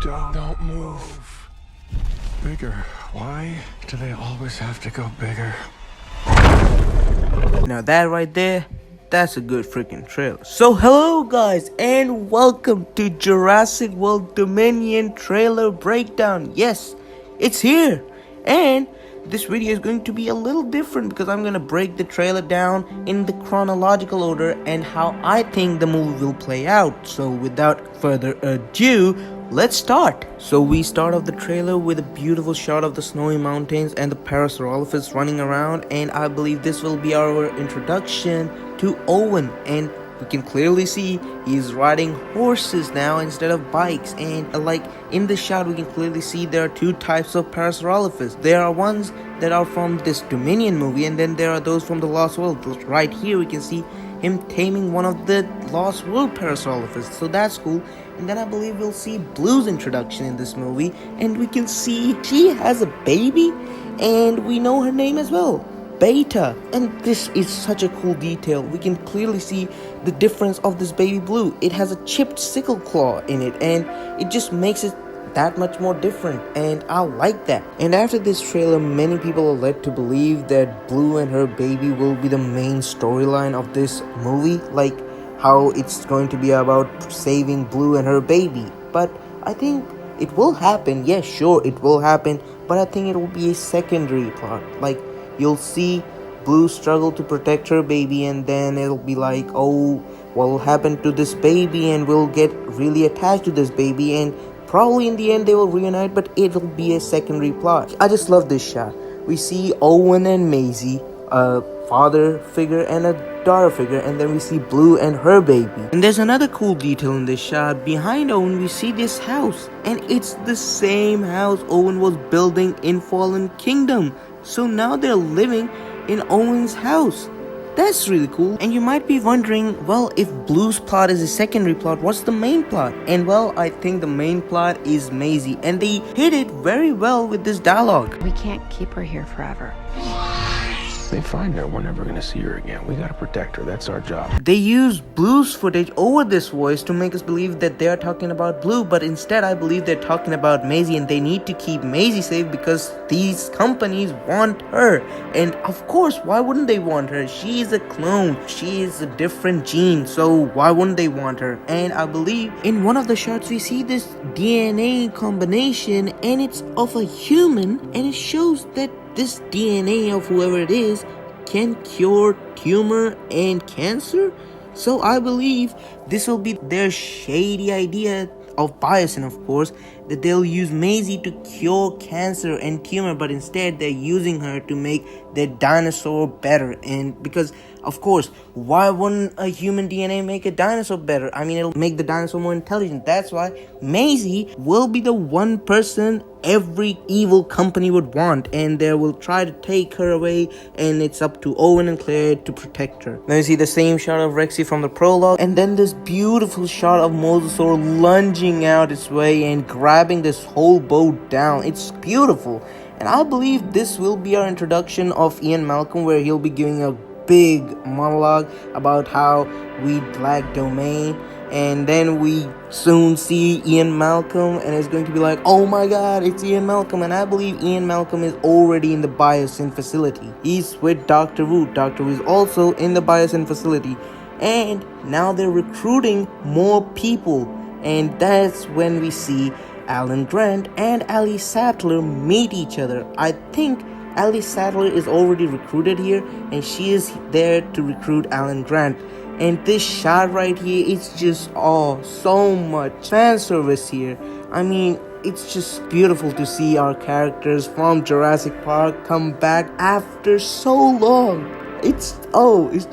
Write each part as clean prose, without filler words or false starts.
Don't move. Bigger. Why do they always have to go bigger? Now that right there, that's a good freaking trailer. So hello guys and welcome to Jurassic World Dominion trailer breakdown. Yes, it's here. And this video is going to be a little different because I'm going to break the trailer down in the chronological order and how I think the movie will play out. So without further ado, let's start. So we start off the trailer with a beautiful shot of the snowy mountains and the Parasaurolophus running around, and I believe this will be our introduction to Owen, and we can clearly see he's riding horses now instead of bikes. And like in the shot we can clearly see there are two types of Parasaurolophus. There are ones that are from this Dominion movie, and then there are those from the Lost World. Right here we can see him taming one of the Lost World Parasaurolophus, so that's cool. And then I believe we'll see Blue's introduction in this movie, and we can see she has a baby, and we know her name as well, Beta. And this is such a cool detail. We can clearly see the difference of this baby Blue. It has a chipped sickle claw in it, and it just makes it that much more different, and I like that. And after this trailer, many people are led to believe that Blue and her baby will be the main storyline of this movie, like how it's going to be about saving Blue and her baby. But I think it will happen. Yes, sure, it will happen, but I think it will be a secondary plot. Like, you'll see Blue struggle to protect her baby, and then it'll be like, oh, what will happen to this baby, and we'll get really attached to this baby, and probably in the end they will reunite, but it'll be a secondary plot. I just love this shot. We see Owen and Maisie, a father figure and a daughter figure, and then we see Blue and her baby. And there's another cool detail in this shot. Behind Owen we see this house, and it's the same house Owen was building in Fallen Kingdom. So now they're living in Owen's house. That's really cool. And you might be wondering, well, if Blue's plot is a secondary plot, what's the main plot? And well, I think the main plot is Maisie, and they hit it very well with this dialogue. We can't keep her here forever. They find her, we're never gonna see her again. We gotta protect her, that's our job. They use Blue's footage over this voice to make us believe that they are talking about Blue, but instead I believe they're talking about Maisie, and they need to keep Maisie safe because these companies want her. And of course, why wouldn't they want her? She is a clone, she is a different gene, so why wouldn't they want her? And I believe in one of the shots we see this DNA combination, and it's of a human, and it shows that this DNA of whoever it is can cure tumor and cancer. So I believe this will be their shady idea of Biosyn, of course, that they'll use Maisie to cure cancer and tumor, but instead they're using her to make their dinosaur better. And because of course, why wouldn't a human DNA make a dinosaur better? I mean, it'll make the dinosaur more intelligent. That's why Maisie will be the one person every evil company would want, and they will try to take her away, and it's up to Owen and Claire to protect her. Now you see the same shot of Rexy from the prologue, and then this beautiful shot of Mosasaur lunging out its way and grabbing this whole boat down. It's beautiful. And I believe this will be our introduction of Ian Malcolm, where he'll be giving a big monologue about how we lack domain. And then we soon see Ian Malcolm, and it's going to be like, oh my god, it's Ian Malcolm. And I believe Ian Malcolm is already in the Biosyn facility. He's with Dr. Wu. Dr. Wu is also in the Biosyn facility, and now they're recruiting more people. And that's when we see Alan Grant and Ellie Sattler meet each other. I think Ellie Sattler is already recruited here, and she is there to recruit Alan Grant. And this shot right here, it's just so much fan service here. I mean, it's just beautiful to see our characters from Jurassic Park come back after so long. It's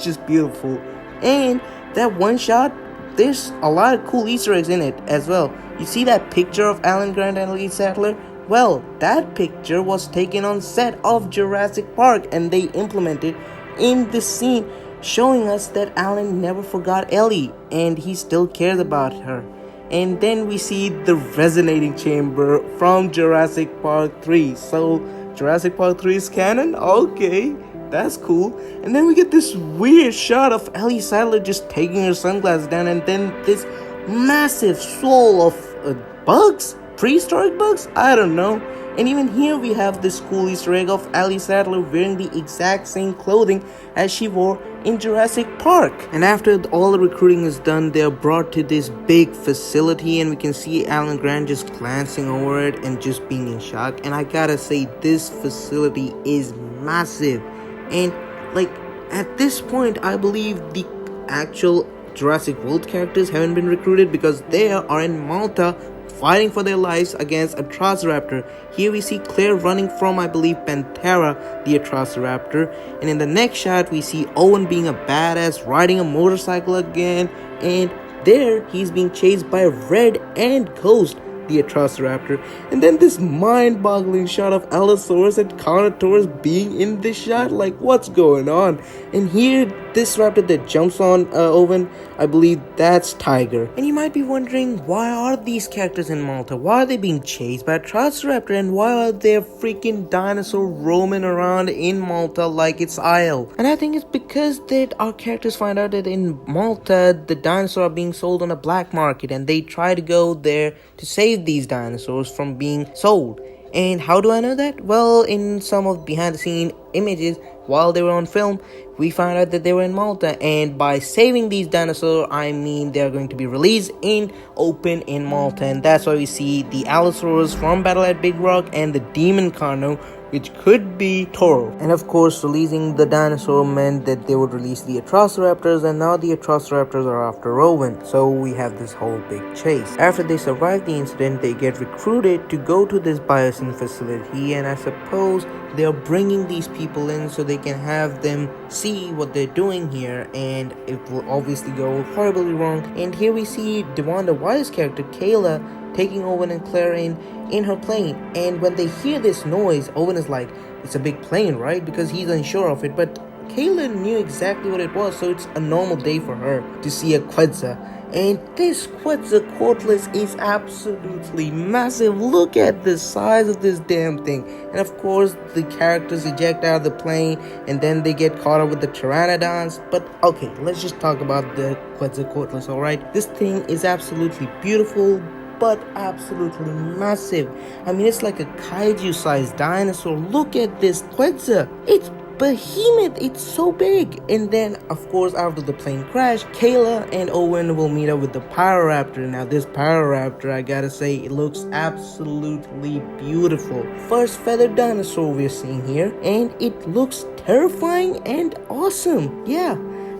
just beautiful. And that one shot, there's a lot of cool Easter eggs in it as well. You see that picture of Alan Grant and Ellie Sattler? Well, that picture was taken on set of Jurassic Park, and they implemented in this scene, showing us that Alan never forgot Ellie and he still cares about her. And then we see the resonating chamber from Jurassic Park 3. So Jurassic Park 3 is canon? Okay, that's cool. And then we get this weird shot of Ellie Sattler just taking her sunglasses down, and then this massive shoal of bugs. prehistoric bugs? I don't know. And even here we have this cool Easter egg of Ellie Sattler wearing the exact same clothing as she wore in Jurassic Park. And after all the recruiting is done, they are brought to this big facility, and we can see Alan Grant just glancing over it and just being in shock. And I gotta say, this facility is massive. And like, at this point, I believe the actual Jurassic World characters haven't been recruited, because they are in Malta fighting for their lives against Atrociraptor. Here we see Claire running from, I believe, Panthera, the Atrociraptor. And in the next shot, we see Owen being a badass, riding a motorcycle again. And there, he's being chased by Red and Ghost, the Atrociraptor. And then this mind-boggling shot of Allosaurus and Carnotaurus being in this shot. Like, what's going on? And here, this raptor that jumps on Owen, I believe that's Tiger. And you might be wondering, why are these characters in Malta? Why are they being chased by a Atrociraptor? And why are there freaking dinosaurs roaming around in Malta like it's Isle? And I think it's because that our characters find out that in Malta, the dinosaurs are being sold on a black market, and they try to go there to save these dinosaurs from being sold. And how do I know that? Well, in some of behind the scene images while they were on film, we found out that they were in Malta, and by saving these dinosaurs, I mean they're going to be released in open in Malta. And that's why we see the Allosaurus from Battle at Big Rock and the Demon Carno, which could be Toro. And of course, releasing the dinosaur meant that they would release the Atrociraptors, and now the Atrociraptors are after Rowan. So we have this whole big chase. After they survive the incident, they get recruited to go to this biosyn facility, and I suppose they are bringing these people in so they can have them see what they're doing here, and it will obviously go horribly wrong. And here we see Devonda Wyatt's character, Kayla, taking Owen and Claire in her plane. And when they hear this noise, Owen is like, it's a big plane, right? Because he's unsure of it. But Kayla knew exactly what it was, so it's a normal day for her to see a Quetzal. And this Quetzalcoatlus is absolutely massive. Look at the size of this damn thing. And of course, the characters eject out of the plane, and then they get caught up with the Pteranodons. But okay, let's just talk about the Quetzalcoatlus, alright? This thing is absolutely beautiful, but absolutely massive. I mean, it's like a kaiju-sized dinosaur. Look at this Quetzal. It's behemoth. It's so big. And then, of course, after the plane crash, Kayla and Owen will meet up with the Pyroraptor. Now, this Pyroraptor, I gotta say, it looks absolutely beautiful. First feathered dinosaur we're seeing here, and it looks terrifying and awesome. Yeah.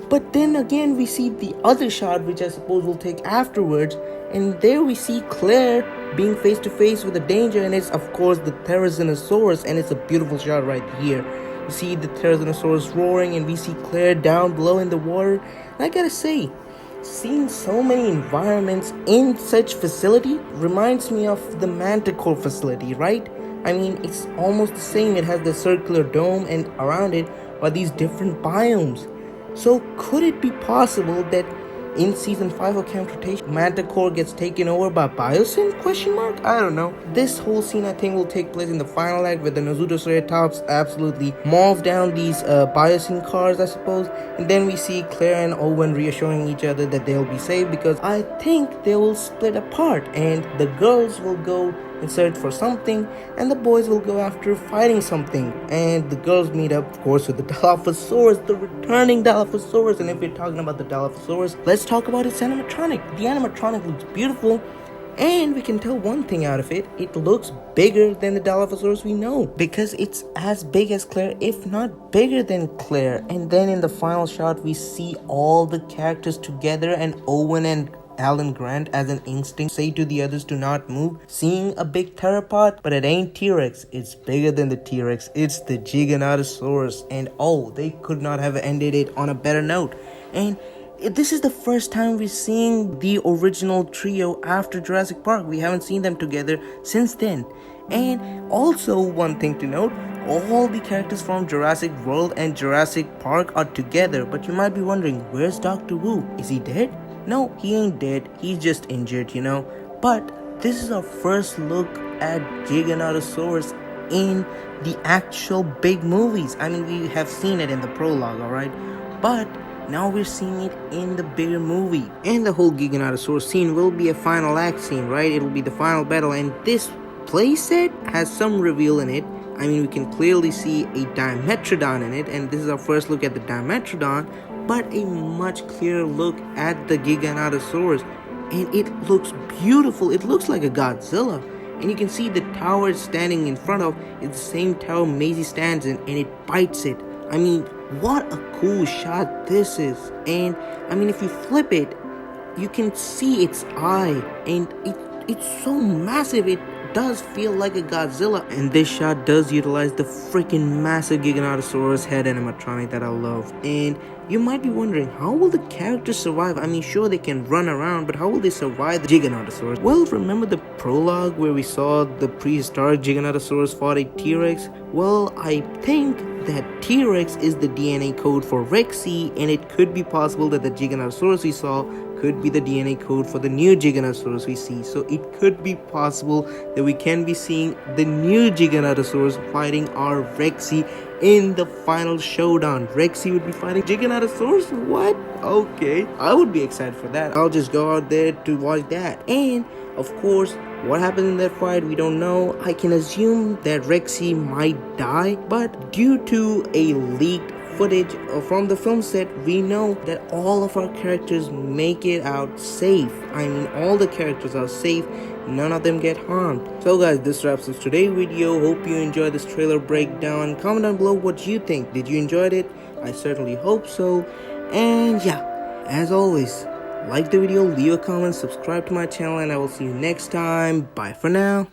But then again, we see the other shot, which I suppose we'll take afterwards, and there we see Claire being face to face with a danger, and it's of course the Therizinosaurus, and it's a beautiful shot right here. You see the Therizinosaurus roaring, and we see Claire down below in the water. And I gotta say, seeing so many environments in such facility reminds me of the Manticore facility, right? I mean, it's almost the same. It has the circular dome, and around it are these different biomes. So could it be possible that in season 5 of Camp Rotation, Manticore gets taken over by Biosyn? I don't know. This whole scene, I think, will take place in the final act, where the Nozotoceratops absolutely maul down these Biosyn cars, I suppose. And then we see Claire and Owen reassuring each other that they'll be safe, because I think they will split apart, and the girls will go in search for something, and the boys will go after fighting something. And the girls meet up, of course, with the Dilophosaurus, the returning Dilophosaurus. And if we're talking about the Dilophosaurus, let's talk about its animatronic. The animatronic looks beautiful, and we can tell one thing out of it: it looks bigger than the Dilophosaurus we know, because it's as big as Claire, if not bigger than Claire. And then in the final shot, we see all the characters together, and Owen and Alan Grant, as an instinct, say to the others to not move, seeing a big theropod. But it ain't T-Rex, it's bigger than the T-Rex. It's the Giganotosaurus. And oh, they could not have ended it on a better note. And this is the first time we're seeing the original trio after Jurassic Park. We haven't seen them together since then. And also, one thing to note, all the characters from Jurassic World and Jurassic Park are together. But you might be wondering, where's Dr. Wu? Is he dead? No, he ain't dead. He's just injured, you know. But this is our first look at Giganotosaurus in the actual big movies. I mean, we have seen it in the prologue, alright? But now we're seeing it in the bigger movie. And the whole Giganotosaurus scene will be a final act scene, right? It'll be the final battle, and this playset has some reveal in it. I mean, we can clearly see a Dimetrodon in it, and this is our first look at the Dimetrodon, but a much clearer look at the Giganotosaurus. And it looks beautiful. It looks like a Godzilla. And you can see the tower it's standing in front of is the same tower Maisie stands in, and it bites it. I mean, what a cool shot this is. And I mean, if you flip it, you can see its eye, and it's so massive. It does feel like a Godzilla, and this shot does utilize the freaking massive Giganotosaurus head animatronic that I love. And you might be wondering, how will the characters survive? I mean, sure, they can run around, but how will they survive the Giganotosaurus? Well, remember the prologue where we saw the prehistoric Giganotosaurus fought a T-Rex? Well, I think that T-Rex is the DNA code for Rexy, and it could be possible that the Giganotosaurus we saw could be the DNA code for the new Giganotosaurus we see. So it could be possible that we can be seeing the new Giganotosaurus fighting our Rexy in the final showdown. Rexy would be fighting Giganotosaurus? What? Okay, I would be excited for that. I'll just go out there to watch that. And of course, what happened in that fight, we don't know. I can assume that Rexy might die, but due to a leaked footage from the film set, we know that all of our characters make it out safe. I mean, all the characters are safe. None of them get harmed. So guys, this wraps up today's video. Hope you enjoyed this trailer breakdown. Comment down below what you think. Did you enjoy it? I certainly hope so. And yeah, as always, like the video, leave a comment, subscribe to my channel, and I will see you next time. Bye for now.